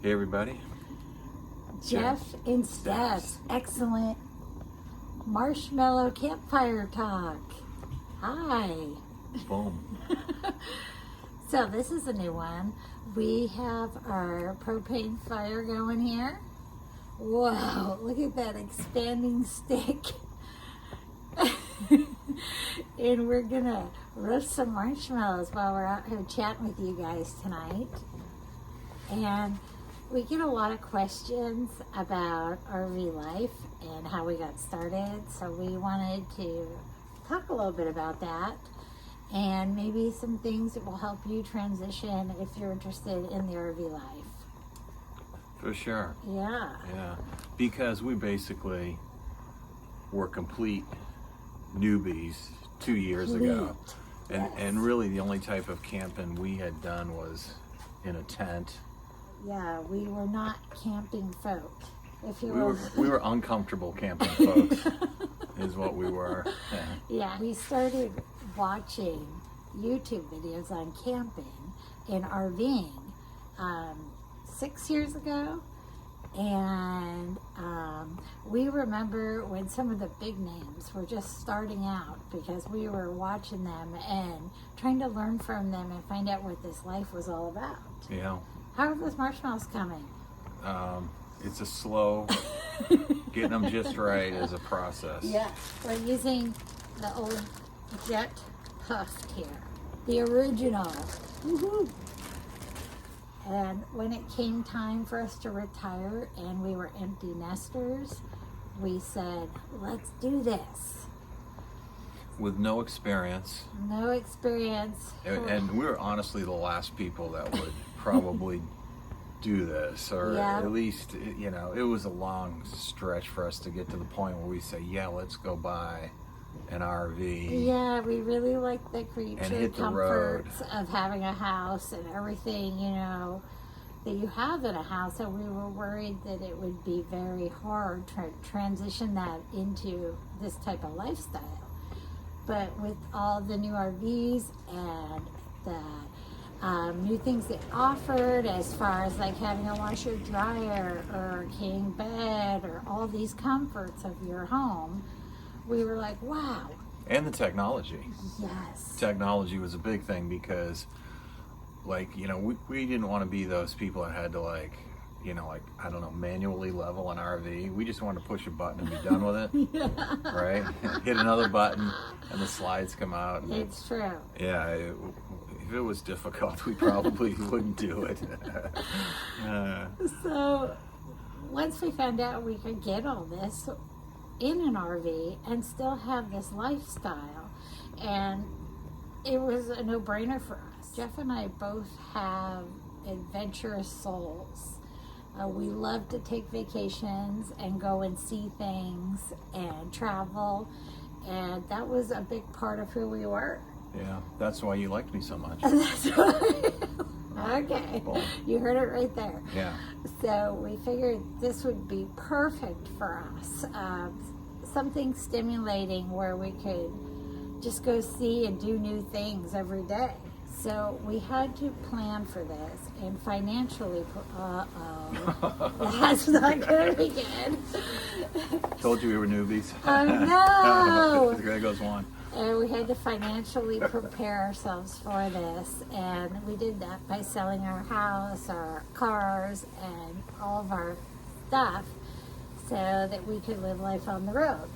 Hey everybody. Jeff and Steph's excellent marshmallow campfire talk. Hi. Boom. So this is a new one. We have our propane fire going here. Whoa, look at that expanding stick. And we're gonna roast some marshmallows while we're out here chatting with you guys tonight. And we get a lot of questions about RV life and how we got started, so we wanted to talk a little bit about that and maybe some things that will help you transition if you're interested in the RV life. For sure. Yeah. Yeah. Because we basically were complete newbies 2 years ago. Yes. And really the only type of camping we had done was in a tent. Yeah, we were not camping folk. If you We were uncomfortable camping folks is what we were. Yeah, we started watching YouTube videos on camping and RVing 6 years ago. And we remember when some of the big names were just starting out because we were watching them and trying to learn from them and find out what this life was all about. Yeah. How are those marshmallows coming? It's a slow, getting them just right is a process. Yeah, we're using the old Jet Puff here, the original. Woohoo! And when it came time for us to retire and we were empty nesters, we said, let's do this. With no experience. No experience. And we were honestly the last people that would probably do this, or Yeah. at least, you know, it was a long stretch for us to get to the point where we say, yeah, let's go buy an RV. Yeah, we really like the creature hit the road. comforts of having a house and everything, you know, that you have in a house. And we were worried that it would be very hard to transition that into this type of lifestyle. But with all the new RVs and the new things they offered, as far as like having a washer dryer or a king bed or all these comforts of your home, we were like, wow. And the technology. Yes. Technology was a big thing because, like, you know, we didn't want to be those people that had to, like, you know, like, I don't know, manually level an RV. We just wanted to push a button and be done with it. Yeah. Right? Hit another button and the slides come out. And It's true. yeah, if it was difficult, we probably wouldn't do it. So once we found out we could get all this in an RV and still have this lifestyle, and it was a no-brainer for us. Jeff and I both have adventurous souls. We love to take vacations and go and see things and travel, and that was a big part of who we were. Yeah, that's why you liked me so much. That's right. Okay, Well, you heard it right there. yeah. So we figured this would be perfect for us. Something stimulating where we could just go see and do new things every day. So we had to plan for this and financially, that's not going to be good. Told you we were newbies. Oh no! There goes one. And we had to financially prepare ourselves for this, and we did that by selling our house, our cars, and all of our stuff so that we could live life on the road.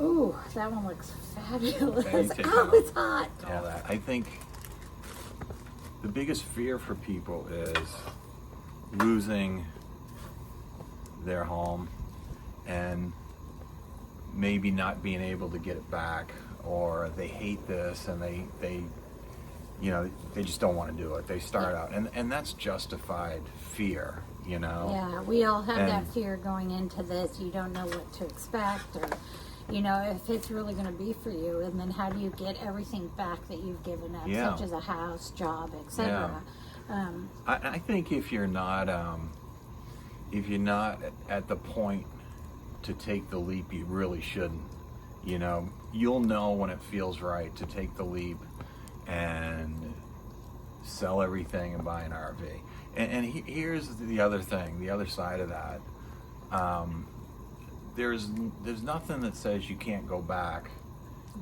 Ooh, that one looks fabulous. Oh, it's hot. All that. I think the biggest fear for people is losing their home and maybe not being able to get it back, or they hate this and they you know, they just don't want to do it. They start out and that's justified fear, you know. Yeah, we all have that fear going into this. You don't know what to expect, or you know, if it's really going to be for you, and then how do you get everything back that you've given up, such as a house, job, etc. I think if you're not at the point to take the leap, you really shouldn't. You know, you'll know when it feels right to take the leap and sell everything and buy an RV. And here's the other thing, the other side of that. There's nothing that says you can't go back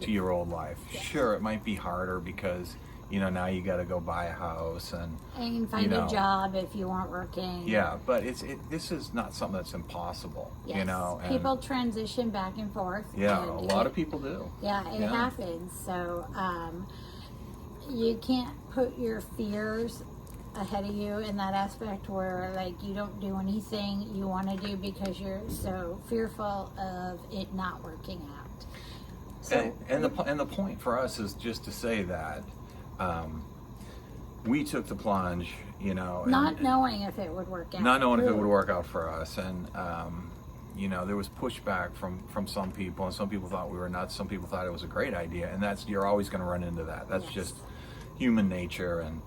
to your old life. Yes. Sure, it might be harder because, you know, now you got to go buy a house and find a job if you aren't working. Yeah, but this is not something that's impossible. Yes. You know, and people transition back and forth. Yeah, and a lot of people do. Yeah, it happens. So you can't put your fears ahead of you in that aspect where like you don't do anything you want to do because you're so fearful of it not working out. So, and the point for us is just to say that we took the plunge, you know, not knowing if it would work out. Not knowing if it would work out for us, and you know, there was pushback from some people, and some people thought we were nuts. Some people thought it was a great idea, and you're always going to run into that. That's just human nature, and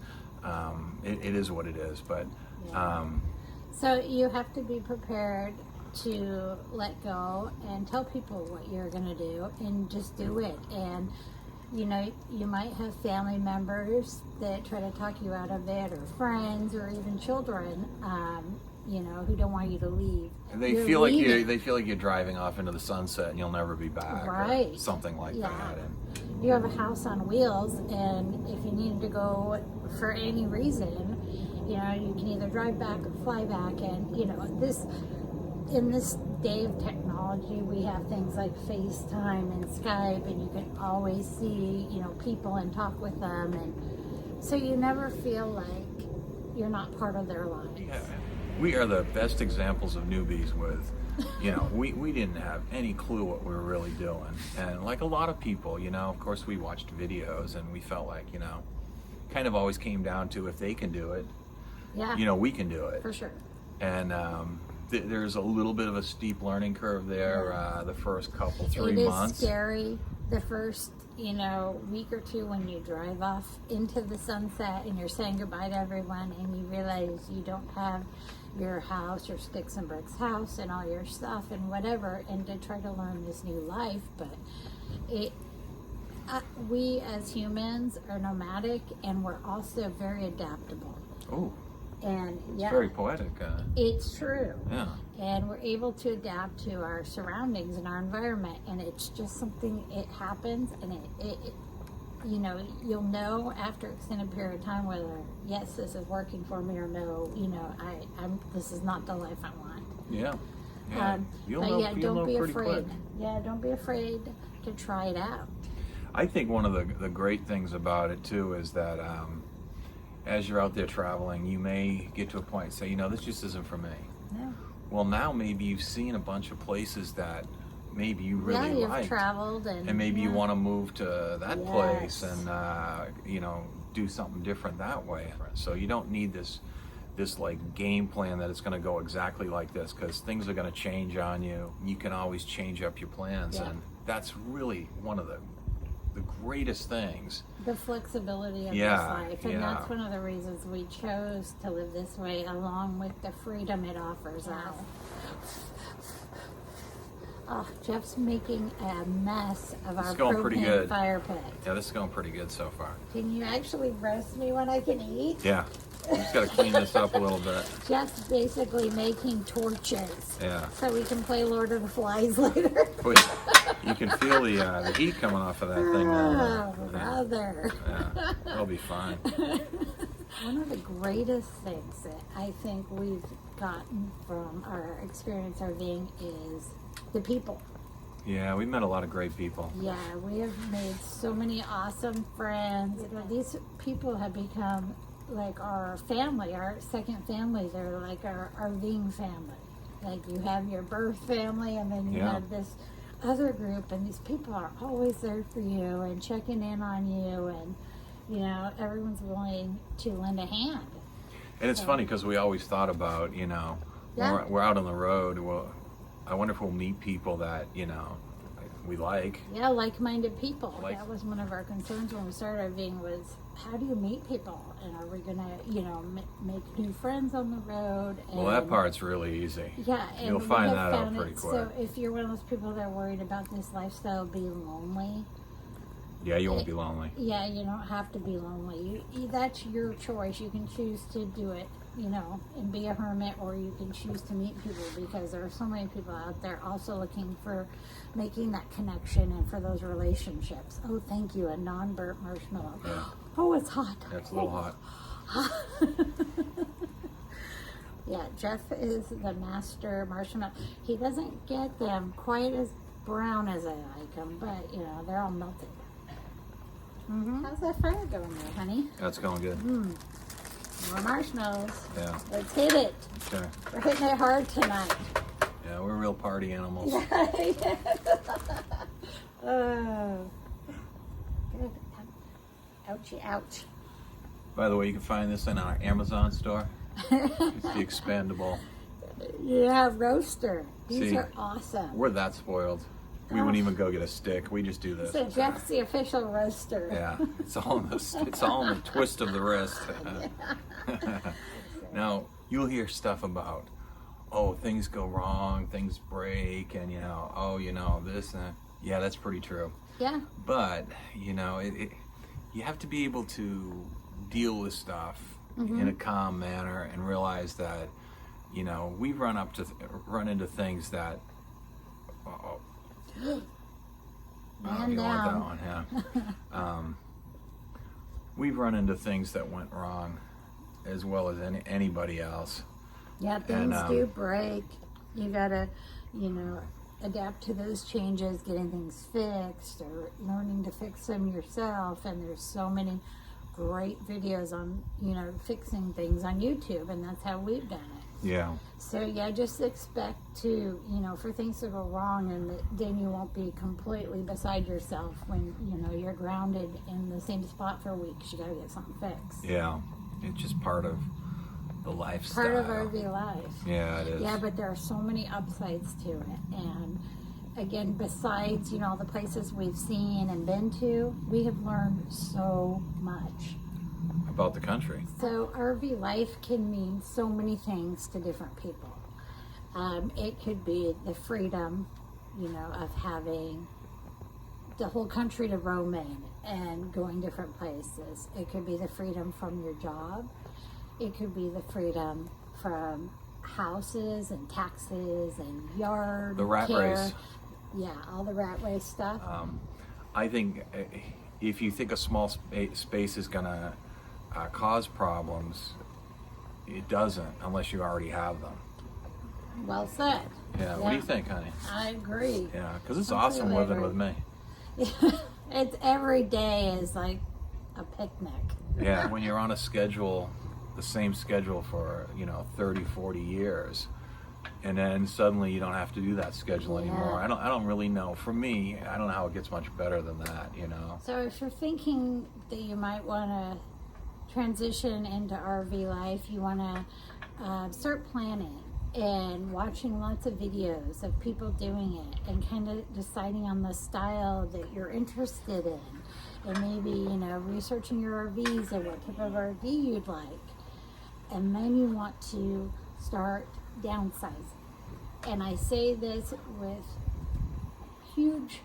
it is what it is. But so you have to be prepared to let go and tell people what you're going to do, and just do it. And you know, you might have family members that try to talk you out of it, or friends, or even children, you know, who don't want you to leave. And they feel like you're driving off into the sunset and you'll never be back, right? Or something like that. And you have a house on wheels, and if you need to go for any reason, you know, you can either drive back or fly back. And you know, in this day of technology, we have things like FaceTime and Skype, and you can always see, you know, people and talk with them, and so you never feel like you're not part of their lives. Yeah. We are the best examples of newbies with, you know, we didn't have any clue what we were really doing. And like a lot of people, you know, of course we watched videos and we felt like, you know, kind of always came down to if they can do it, you know, we can do it. For sure. And there's a little bit of a steep learning curve there the first couple, 3 months. It is scary the first, you know, week or two when you drive off into the sunset and you're saying goodbye to everyone, and you realize you don't have your house, your sticks and bricks house, and all your stuff and whatever, and to try to learn this new life. But we as humans are nomadic, and we're also very adaptable. Oh. And it's very poetic. It's true. Yeah. And we're able to adapt to our surroundings and our environment, and it's just something, it happens, and it you know, you'll know after an extended period of time whether yes, this is working for me, or no, you know, this is not the life I want. Yeah. Don't be afraid. Yeah, don't be afraid to try it out. I think one of the great things about it too is that as you're out there traveling, you may get to a point and say, you know, this just isn't for me. Yeah. Well, now maybe you've seen a bunch of places that maybe you really you've like, traveled, and maybe you want to move to that place and you know, do something different that way. So you don't need this like game plan that it's going to go exactly like this, because things are going to change on you. You can always change up your plans, and that's really one of the greatest things. The flexibility of this life, and that's one of the reasons we chose to live this way, along with the freedom it offers us. Oh, Jeff's making a mess of our propane fire pit. Yeah, this is going pretty good so far. Can you actually roast me when I can eat? Yeah. You just got to clean this up a little bit. Jeff's basically making torches. Yeah. So we can play Lord of the Flies later. You can feel the heat coming off of that thing now. Oh, brother. Yeah, that'll be fine. One of the greatest things that I think we've gotten from our experience RVing is the people. Yeah, we met a lot of great people. Yeah, we have made so many awesome friends. These people have become like our family, our second family. They're like our RVing family. Like you have your birth family, and then you have this other group, and these people are always there for you and checking in on you, and you know, everyone's willing to lend a hand. And it's funny because we always thought about, you know, when we're out on the road, well, I wonder if we'll meet people that, you know, we like. Yeah, like-minded people. That was one of our concerns when we started RVing, was how do you meet people? And are we going to, you know, make new friends on the road? And, well, that part's really easy. Yeah. And you'll find that out pretty quick. So if you're one of those people that are worried about this lifestyle being lonely, Yeah, you won't be lonely. Yeah, you don't have to be lonely. That's your choice. You can choose to do it, and be a hermit, or you can choose to meet people, because there are so many people out there also looking for making that connection and for those relationships. Oh, thank you, a non-burnt marshmallow. Yeah. Oh, it's hot. Yeah, it's a little hot. Yeah, Jeff is the master marshmallow. He doesn't get them quite as brown as I like them, but they're all melted. How's that fire going there, honey? That's going good. More marshmallows. Yeah. Let's hit it. Okay. We're hitting it hard tonight. Yeah, we're real party animals. Oh. Good. Ouchie, ouch. By the way, you can find this in our Amazon store. It's the expandable. Yeah, roaster. These See, are awesome. We're that spoiled. We wouldn't even go get a stick. We just do this. So Jeff's the official roaster. Yeah, it's all in the twist of the wrist. Now you'll hear stuff about, things go wrong, things break, and this and that. Yeah, that's pretty true. Yeah. But you have to be able to deal with stuff in a calm manner and realize that we run into things that. Man you don't down. want that one, yeah. We've run into things that went wrong as well as anybody else. Yeah, things do break. You gotta, adapt to those changes, getting things fixed or learning to fix them yourself. And there's so many great videos on, fixing things on YouTube, and that's how we've done it. Yeah. So yeah, just expect to, for things to go wrong, and then you won't be completely beside yourself when, you're grounded in the same spot for weeks. You gotta get something fixed. Yeah. It's just part of the lifestyle. Part of RV life. Yeah, it is. Yeah, but there are so many upsides to it. And again, besides, all the places we've seen and been to, we have learned so much. About the country. So RV life can mean so many things to different people. It could be the freedom, of having the whole country to roam in and going different places. It could be the freedom from your job. It could be the freedom from houses and taxes and yard The rat care. race. Yeah, all the rat race stuff. I think if you think a small space is going to cause problems, it doesn't unless you already have them. Well said. Yeah. What do you think, honey? I agree. Yeah, because it's awesome living with me. It's every day is like a picnic. Yeah, when you're on a schedule, the same schedule for 30, 40 years, and then suddenly you don't have to do that schedule anymore. I don't really know. For me, I don't know how it gets much better than that. So if you're thinking that you might want to transition into RV life, you want to start planning and watching lots of videos of people doing it, and kind of deciding on the style that you're interested in, and maybe researching your RVs and what type of RV you'd like. And then you want to start downsizing. And I say this with huge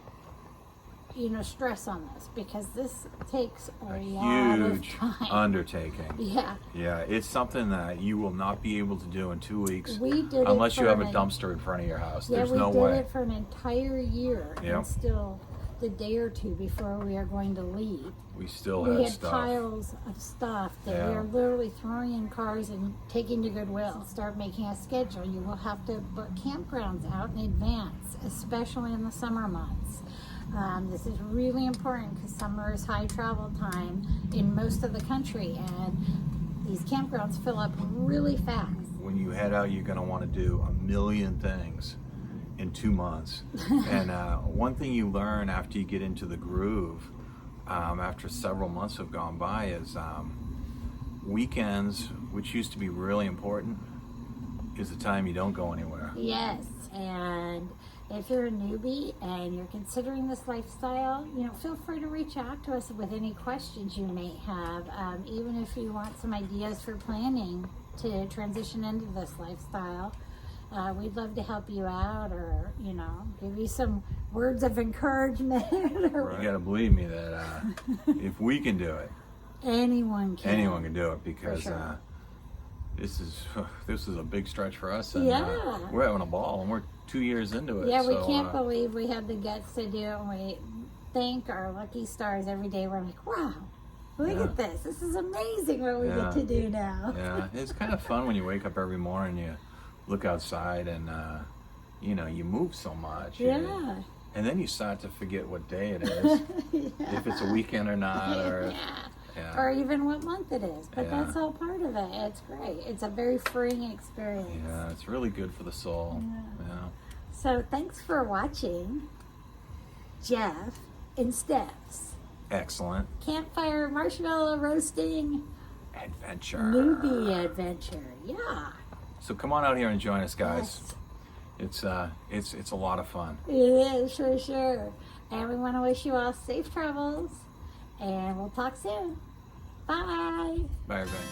stress on this, because this takes a lot of huge time. undertaking. Yeah. Yeah, it's something that you will not be able to do in 2 weeks We did unless it you have a for dumpster in front of your house. Yeah, There's we no did way. it for an entire year, Yep. and still the day or two before we are going to leave, We still we had had stuff. piles of stuff that we Yeah. are literally throwing in cars and taking to Goodwill. Start making a schedule. You will have to book campgrounds out in advance, especially in the summer months. This is really important because summer is high travel time in most of the country, and these campgrounds fill up really fast. When you head out, you're going to want to do a million things in 2 months. And one thing you learn after you get into the groove, after several months have gone by, is weekends, which used to be really important, is the time you don't go anywhere. Yes, and if you're a newbie and you're considering this lifestyle, feel free to reach out to us with any questions you may have, even if you want some ideas for planning to transition into this lifestyle. we'd love to help you out, or give you some words of encouragement. You gotta believe me that if we can do it, anyone can do it, because sure. This is a big stretch for us, and Yeah. we're having a ball, and we're 2 years into it. Yeah, we so, can't believe we had the guts to do it, and we thank our lucky stars every day. We're like, wow, look at this. This is amazing what we get to do now. Yeah, it's kind of fun when you wake up every morning, you look outside, and you move so much. Yeah. And then you start to forget what day it is, if it's a weekend or not, or or even what month it is. But that's all part of it. It's great. It's a very freeing experience. Yeah, it's really good for the soul. Yeah. So thanks for watching Jeff and Steph's Excellent Campfire Marshmallow Roasting adventure. Newbie adventure. Yeah. So come on out here and join us, guys. Yes. It's a lot of fun. It is, for sure. And we want to wish you all safe travels. And we'll talk soon. Bye. Bye, everybody.